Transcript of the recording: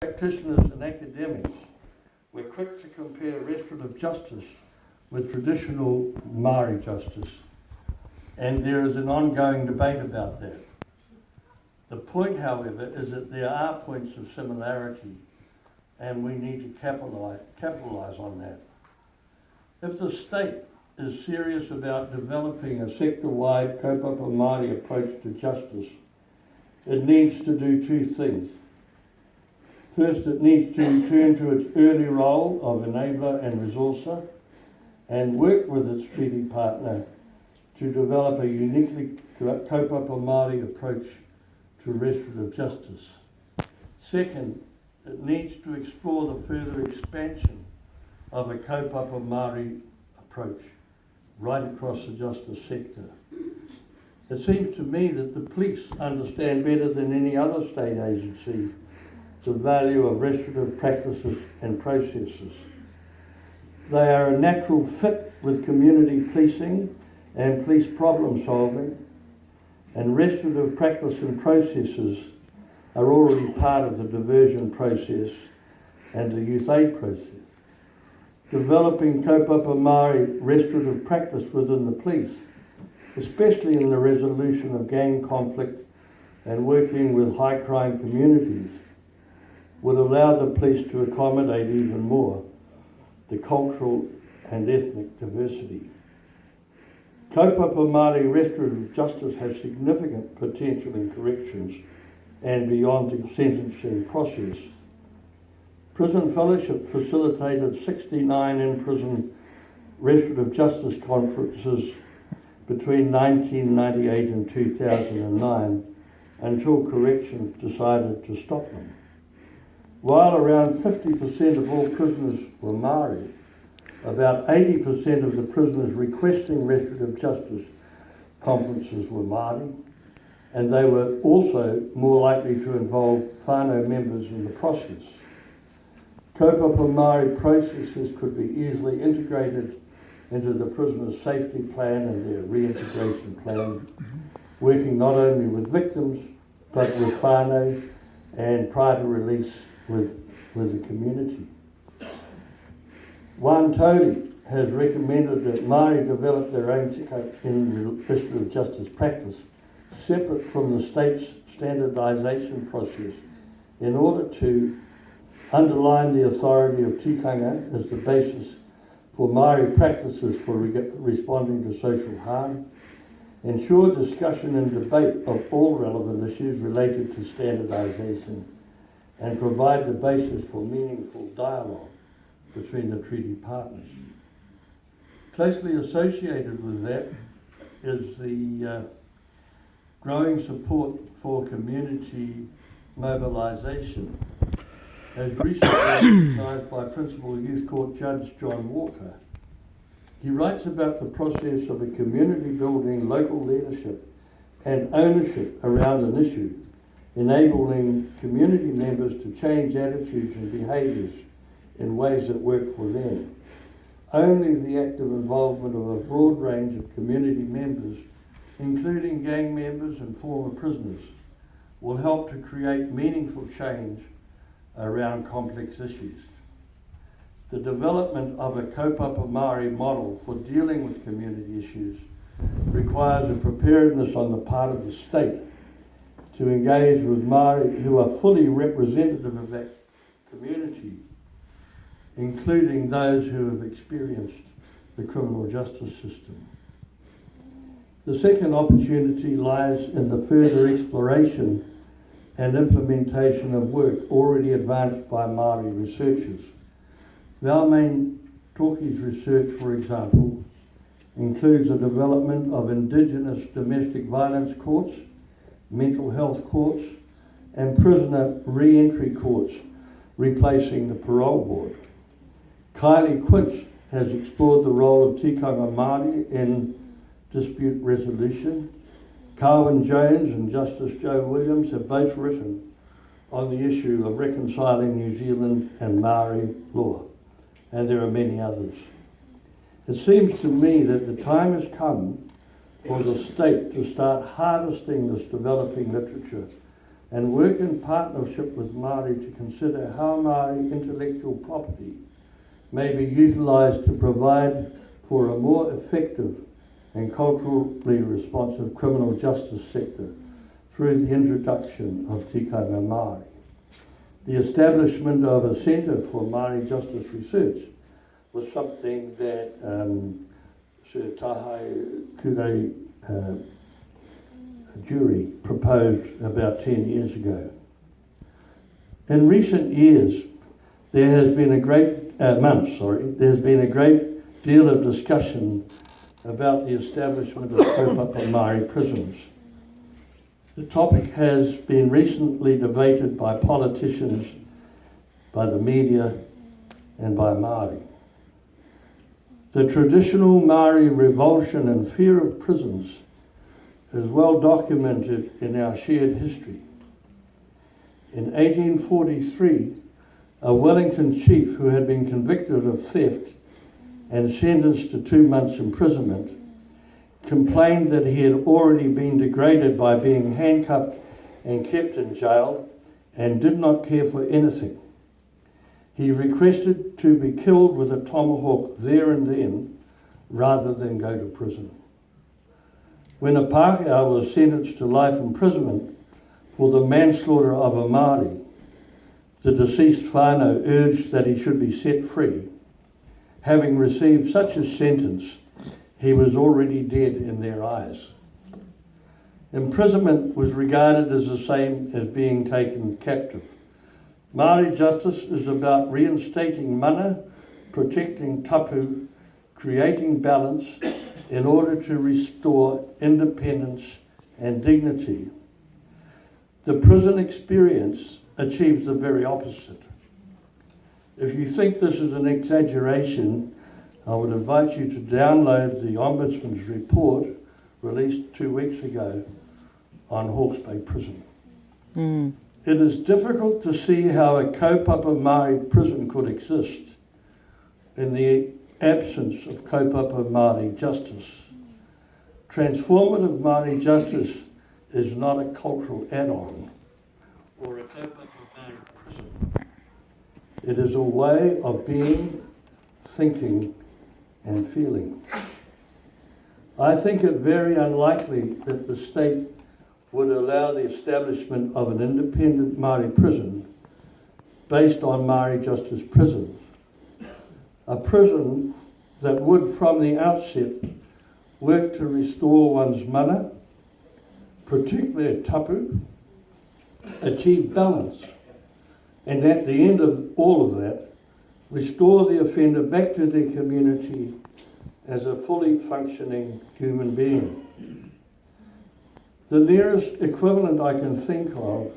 Practitioners and academics, we're quick to compare restorative justice with traditional Māori justice, and there is an ongoing debate about that. The point, however, is that there are points of similarity, and we need to capitalise on that. If the state is serious about developing a sector-wide kaupapa Māori approach to justice, it needs to do two things. First, it needs to return to its early role of enabler and resourcer and work with its treaty partner to develop a uniquely kaupapa Māori approach to restorative justice. Second, it needs to explore the further expansion of a kaupapa Māori approach right across the justice sector. It seems to me that the police understand better than any other state agency the value of restorative practices and processes. They are a natural fit with community policing and police problem solving, and restorative practice and processes are already part of the diversion process and the youth aid process. Developing kaupapa Māori restorative practice within the police, especially in the resolution of gang conflict and working with high crime communities, would allow the police to accommodate even more the cultural and ethnic diversity. Kaupapa Māori restorative justice has significant potential in corrections and beyond the sentencing process. Prison Fellowship facilitated 69 in-prison restorative justice conferences between 1998 and 2009 until corrections decided to stop them. While around 50% of all prisoners were Māori, about 80% of the prisoners requesting restorative justice conferences were Māori, and they were also more likely to involve whānau members in the process. Kaupapa Māori processes could be easily integrated into the prisoner's safety plan and their reintegration plan, working not only with victims but with whānau and prior to release with the community. Juan Todi has recommended that Māori develop their own tika in restorative justice practice, separate from the state's standardisation process, in order to underline the authority of tikanga as the basis for Māori practices for responding to social harm, ensure discussion and debate of all relevant issues related to standardisation, and provide the basis for meaningful dialogue between the treaty partners. Closely associated with that is the growing support for community mobilisation, as recently recognised by Principal Youth Court Judge John Walker. He writes about the process of a community building local leadership and ownership around an issue, enabling community members to change attitudes and behaviours in ways that work for them. Only the active involvement of a broad range of community members, including gang members and former prisoners, will help to create meaningful change around complex issues. The development of a kaupapa Māori model for dealing with community issues requires a preparedness on the part of the state to engage with Māori who are fully representative of that community, including those who have experienced the criminal justice system. The second opportunity lies in the further exploration and implementation of work already advanced by Māori researchers. Valmain Toki's research, for example, includes the development of Indigenous domestic violence courts, mental health courts, and prisoner re-entry courts, replacing the parole board. Kylie Quinch has explored the role of tikanga Māori in dispute resolution. Carwyn Jones and Justice Joe Williams have both written on the issue of reconciling New Zealand and Māori law, and there are many others. It seems to me that the time has come for the state to start harvesting this developing literature and work in partnership with Māori to consider how Māori intellectual property may be utilised to provide for a more effective and culturally responsive criminal justice sector through the introduction of tikanga Māori. The establishment of a centre for Māori justice research was something that Sir Tahai Kure Jury proposed about 10 years ago. In recent years, there has been a great deal of discussion about the establishment of kaupapa Māori prisons. The topic has been recently debated by politicians, by the media, and by Māori. The traditional Māori revulsion and fear of prisons is well documented in our shared history. In 1843, a Wellington chief who had been convicted of theft and sentenced to 2 months' imprisonment complained that he had already been degraded by being handcuffed and kept in jail and did not care for anything. He requested to be killed with a tomahawk there and then rather than go to prison. When a Pākehā was sentenced to life imprisonment for the manslaughter of a Māori, the deceased whānau urged that he should be set free. Having received such a sentence, he was already dead in their eyes. Imprisonment was regarded as the same as being taken captive. Māori justice is about reinstating mana, protecting tapu, creating balance in order to restore independence and dignity. The prison experience achieves the very opposite. If you think this is an exaggeration, I would invite you to download the Ombudsman's report released 2 weeks ago on Hawke's Bay Prison. It is difficult to see how a kaupapa Māori prison could exist in the absence of kaupapa Māori justice. Transformative Māori justice is not a cultural add-on or a kaupapa Māori prison. It is a way of being, thinking, and feeling. I think it very unlikely that the state would allow the establishment of an independent Māori prison based on Māori justice prisons. A prison that would from the outset work to restore one's mana, protect their tapu, achieve balance, and at the end of all of that, restore the offender back to their community as a fully functioning human being. The nearest equivalent I can think of